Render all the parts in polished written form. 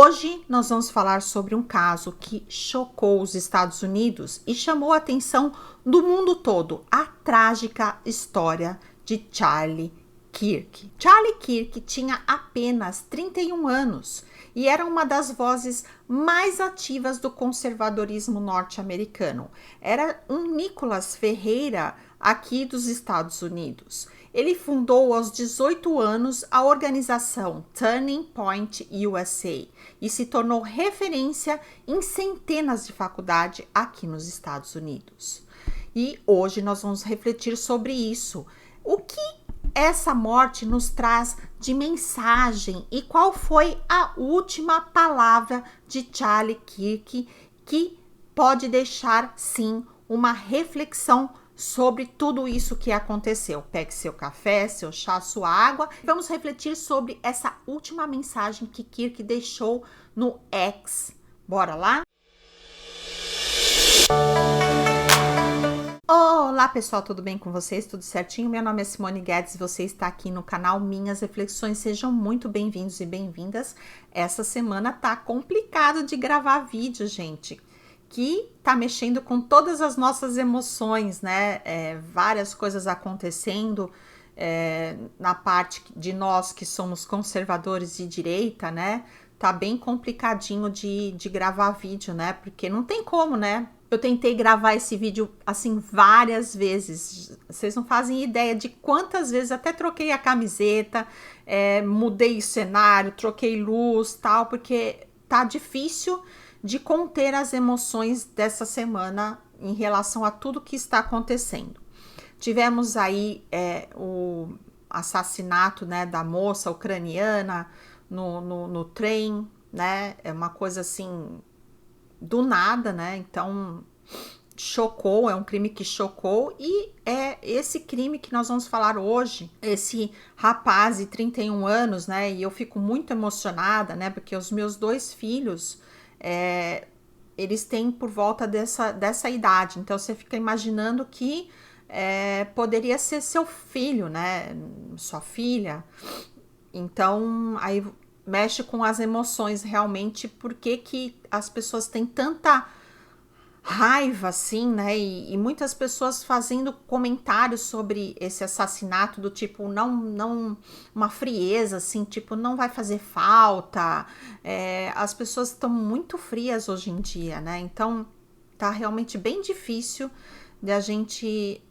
Hoje nós vamos falar sobre um caso que chocou os Estados Unidos e chamou a atenção do mundo todo, a trágica história de Charlie Kirk. Charlie Kirk tinha apenas 31 anos e era uma das vozes mais ativas do conservadorismo norte-americano. Era um Nicholas Ferreira aqui dos Estados Unidos. Ele fundou aos 18 anos a organização Turning Point USA e se tornou referência em centenas de faculdades aqui nos Estados Unidos. E hoje nós vamos refletir sobre isso. O que essa morte nos traz de mensagem e qual foi a última palavra de Charlie Kirk que pode deixar, sim, uma reflexão sobre tudo isso que aconteceu. Pegue seu café, seu chá, sua água. Vamos refletir sobre essa última mensagem que Kirk deixou no X. Bora lá? Olá pessoal, tudo bem com vocês? Tudo certinho? Meu nome é Simone Guedes e você está aqui no canal Minhas Reflexões. Sejam muito bem-vindos e bem-vindas. Essa semana tá complicado de gravar vídeo, gente, que tá mexendo com todas as nossas emoções, né? Várias coisas acontecendo na parte de nós que somos conservadores de direita, né? Tá bem complicadinho de gravar vídeo, né? Porque não tem como, né? Eu tentei gravar esse vídeo, assim, várias vezes. Vocês não fazem ideia de quantas vezes até troquei a camiseta, mudei o cenário, troquei luz, tal, porque tá difícil de conter as emoções dessa semana em relação a tudo que está acontecendo. Tivemos aí o assassinato, né, da moça ucraniana no trem, né? É uma coisa assim do nada, né? Então chocou, é um crime que chocou e é esse crime que nós vamos falar hoje. Esse rapaz de 31 anos, né? E eu fico muito emocionada, né? Porque os meus dois filhos, eles têm por volta dessa idade, então você fica imaginando que poderia ser seu filho, né? Sua filha. Então aí mexe com as emoções realmente, porque que as pessoas têm tanta raiva assim, né? E muitas pessoas fazendo comentários sobre esse assassinato do tipo, não uma frieza assim, tipo, não vai fazer falta. As pessoas estão muito frias hoje em dia, né? Então tá realmente bem difícil de a gente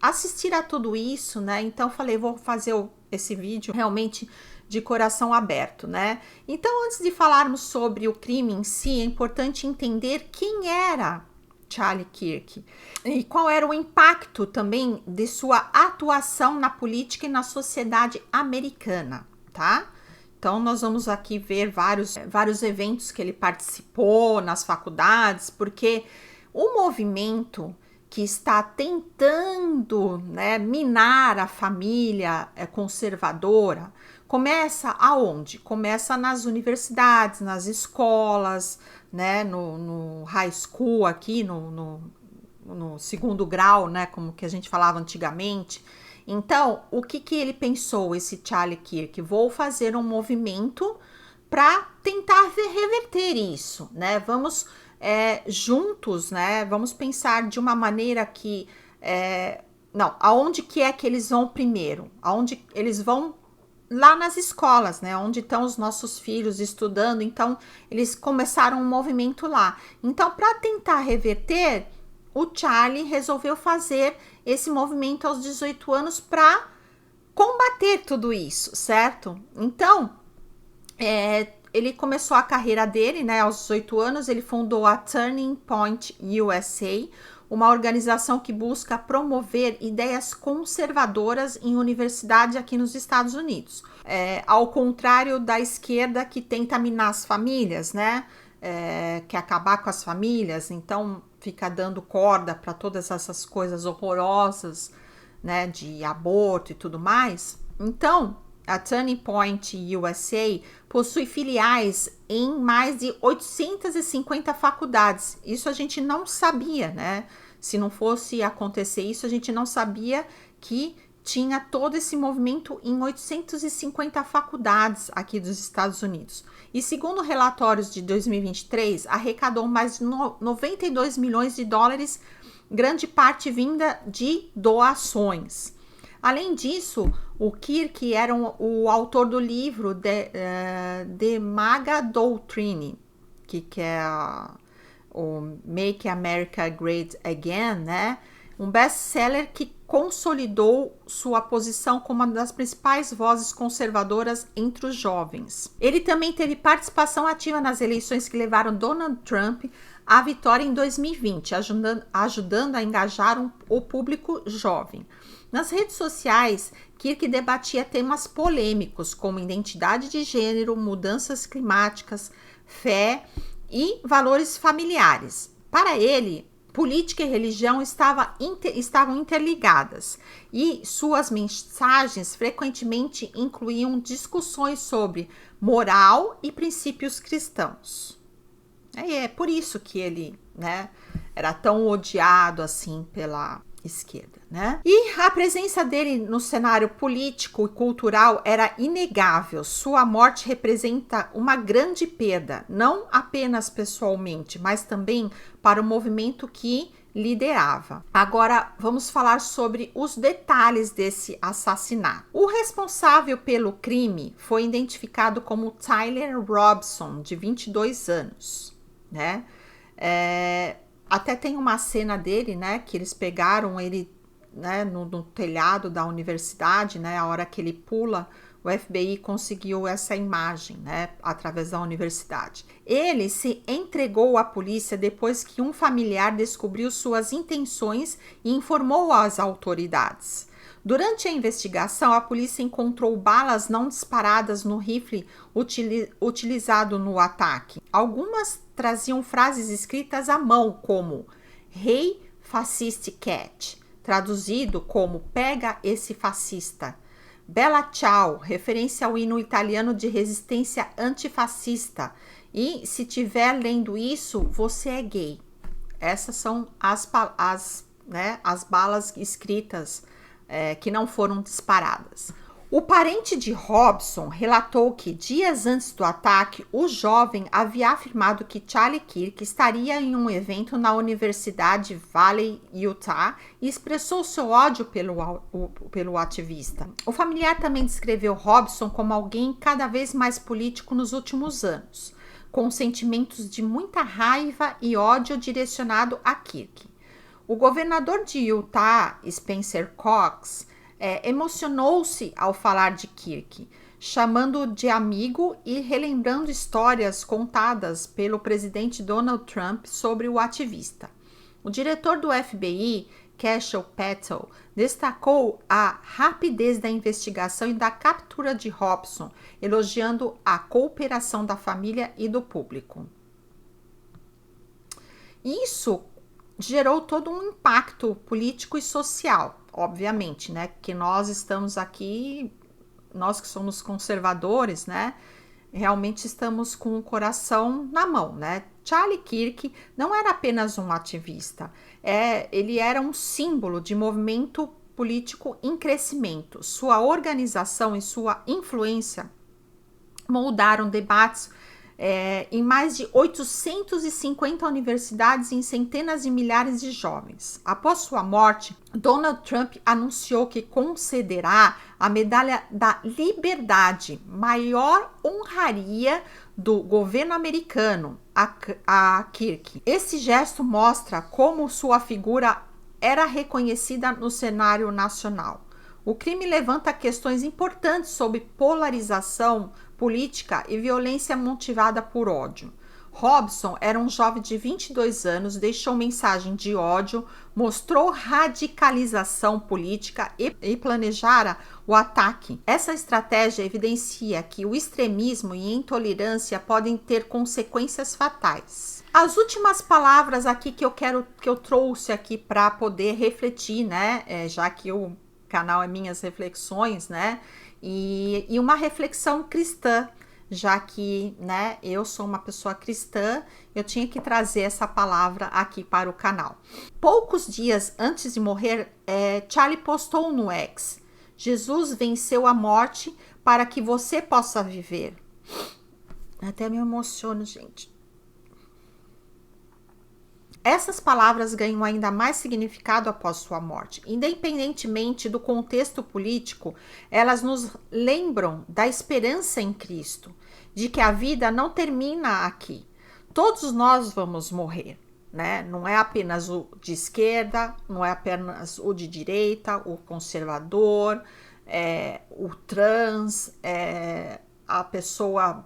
assistir a tudo isso, né? Então falei, vou fazer esse vídeo realmente de coração aberto, né? Então, antes de falarmos sobre o crime em si, é importante entender quem era Charlie Kirk e qual era o impacto também de sua atuação na política e na sociedade americana, tá? Então, nós vamos aqui ver vários eventos que ele participou nas faculdades, porque o movimento que está tentando, né, minar a família conservadora, começa aonde? Começa nas universidades, nas escolas, né, no high school aqui, no segundo grau, né, como que a gente falava antigamente. Então, o que ele pensou, esse Charlie Kirk? Vou fazer um movimento para tentar reverter isso, né? Vamos juntos, né? Vamos pensar de uma maneira que aonde que é que eles vão primeiro? Aonde eles vão? Lá nas escolas, né? Onde estão os nossos filhos estudando. Então, eles começaram um movimento lá. Então, para tentar reverter, o Charlie resolveu fazer esse movimento aos 18 anos para combater tudo isso, certo? Então, ele começou a carreira dele, né? Aos 18 anos, ele fundou a Turning Point USA, uma organização que busca promover ideias conservadoras em universidade aqui nos Estados Unidos. Ao contrário da esquerda que tenta minar as famílias, né? Quer acabar com as famílias, então fica dando corda para todas essas coisas horrorosas, né? De aborto e tudo mais. Então, a Turning Point USA possui filiais em mais de 850 faculdades. Isso a gente não sabia, né? Se não fosse acontecer isso, a gente não sabia que tinha todo esse movimento em 850 faculdades aqui dos Estados Unidos. E segundo relatórios de 2023, arrecadou mais de 92 milhões de dólares, grande parte vinda de doações. Além disso, o Kirk era o autor do livro The MAGA Doctrine, que é o Make America Great Again, né? Um best-seller que consolidou sua posição como uma das principais vozes conservadoras entre os jovens. Ele também teve participação ativa nas eleições que levaram Donald Trump à vitória em 2020, ajudando a engajar o público jovem. Nas redes sociais, Kirk debatia temas polêmicos como identidade de gênero, mudanças climáticas, fé e valores familiares. Para ele, política e religião estavam interligadas e suas mensagens frequentemente incluíam discussões sobre moral e princípios cristãos. É por isso que ele, né, era tão odiado assim pela esquerda, né? E a presença dele no cenário político e cultural era inegável. Sua morte representa uma grande perda, não apenas pessoalmente, mas também para o movimento que liderava. Agora vamos falar sobre os detalhes desse assassinato. O responsável pelo crime foi identificado como Tyler Robson, de 22 anos, né? Até tem uma cena dele, né, que eles pegaram ele, né, no telhado da universidade, né, a hora que ele pula, o FBI conseguiu essa imagem, né, através da universidade. Ele se entregou à polícia depois que um familiar descobriu suas intenções e informou às autoridades. Durante a investigação, a polícia encontrou balas não disparadas no rifle utilizado no ataque. Algumas traziam frases escritas à mão, como "Hey Fascist Cat", traduzido como "Pega esse fascista". "Bella Ciao", referência ao hino italiano de resistência antifascista. E se tiver lendo isso, você é gay. Essas são as balas escritas que não foram disparadas. O parente de Robson relatou que, dias antes do ataque, o jovem havia afirmado que Charlie Kirk estaria em um evento na Universidade Valley, Utah, e expressou seu ódio pelo ativista. O familiar também descreveu Robson como alguém cada vez mais político nos últimos anos, com sentimentos de muita raiva e ódio direcionado a Kirk. O governador de Utah, Spencer Cox, emocionou-se ao falar de Kirk, chamando-o de amigo e relembrando histórias contadas pelo presidente Donald Trump sobre o ativista. O diretor do FBI, Cashel Patel, destacou a rapidez da investigação e da captura de Robson, elogiando a cooperação da família e do público. Isso gerou todo um impacto político e social, obviamente, né? Que nós estamos aqui, nós que somos conservadores, né? Realmente estamos com o coração na mão, né? Charlie Kirk não era apenas um ativista, ele era um símbolo de movimento político em crescimento. Sua organização e sua influência moldaram debates em mais de 850 universidades e em centenas de milhares de jovens. Após sua morte, Donald Trump anunciou que concederá a Medalha da Liberdade, maior honraria do governo americano, a Kirk. Esse gesto mostra como sua figura era reconhecida no cenário nacional. O crime levanta questões importantes sobre polarização política e violência motivada por ódio. Robson era um jovem de 22 anos, deixou mensagem de ódio, mostrou radicalização política e planejara o ataque. Essa estratégia evidencia que o extremismo e a intolerância podem ter consequências fatais. As últimas palavras aqui que eu trouxe aqui para poder refletir, né? Já que o canal é Minhas Reflexões, né? E uma reflexão cristã, já que, né, eu sou uma pessoa cristã, eu tinha que trazer essa palavra aqui para o canal. Poucos dias antes de morrer, Charlie postou no X: Jesus venceu a morte para que você possa viver. Até me emociono, gente. Essas palavras ganham ainda mais significado após sua morte. Independentemente do contexto político, elas nos lembram da esperança em Cristo, de que a vida não termina aqui. Todos nós vamos morrer, né? Não é apenas o de esquerda, não é apenas o de direita, o conservador, o trans, a pessoa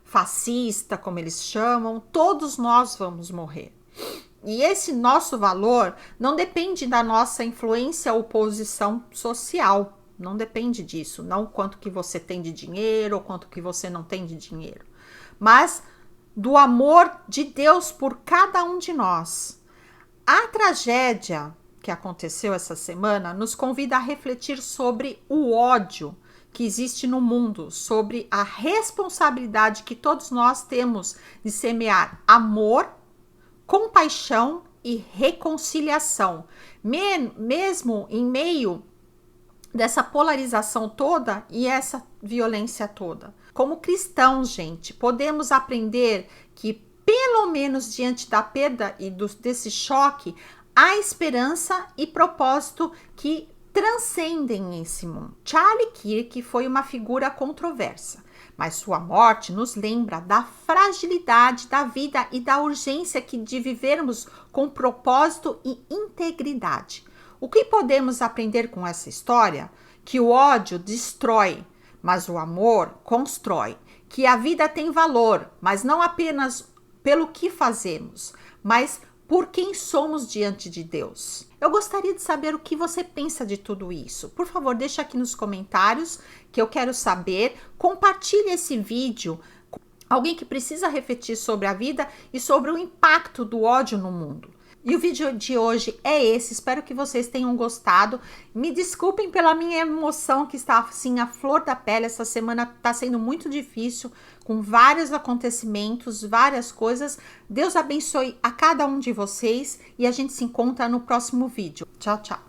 fascista, como eles chamam. Todos nós vamos morrer. E esse nosso valor não depende da nossa influência ou posição social. Não depende disso. Não quanto que você tem de dinheiro ou quanto que você não tem de dinheiro. Mas do amor de Deus por cada um de nós. A tragédia que aconteceu essa semana nos convida a refletir sobre o ódio que existe no mundo, sobre a responsabilidade que todos nós temos de semear amor, compaixão e reconciliação, mesmo em meio dessa polarização toda e essa violência toda. Como cristãos, gente, podemos aprender que, pelo menos diante da perda e desse choque, há esperança e propósito que transcendem esse mundo. Charlie Kirk foi uma figura controversa, mas sua morte nos lembra da fragilidade da vida e da urgência de vivermos com propósito e integridade. O que podemos aprender com essa história? Que o ódio destrói, mas o amor constrói. Que a vida tem valor, mas não apenas pelo que fazemos, mas por quem somos diante de Deus. Eu gostaria de saber o que você pensa de tudo isso. Por favor, deixa aqui nos comentários que eu quero saber. Compartilhe esse vídeo com alguém que precisa refletir sobre a vida e sobre o impacto do ódio no mundo. E o vídeo de hoje é esse, espero que vocês tenham gostado. Me desculpem pela minha emoção que está assim a flor da pele. Essa semana está sendo muito difícil, com vários acontecimentos, várias coisas. Deus abençoe a cada um de vocês e a gente se encontra no próximo vídeo. Tchau, tchau.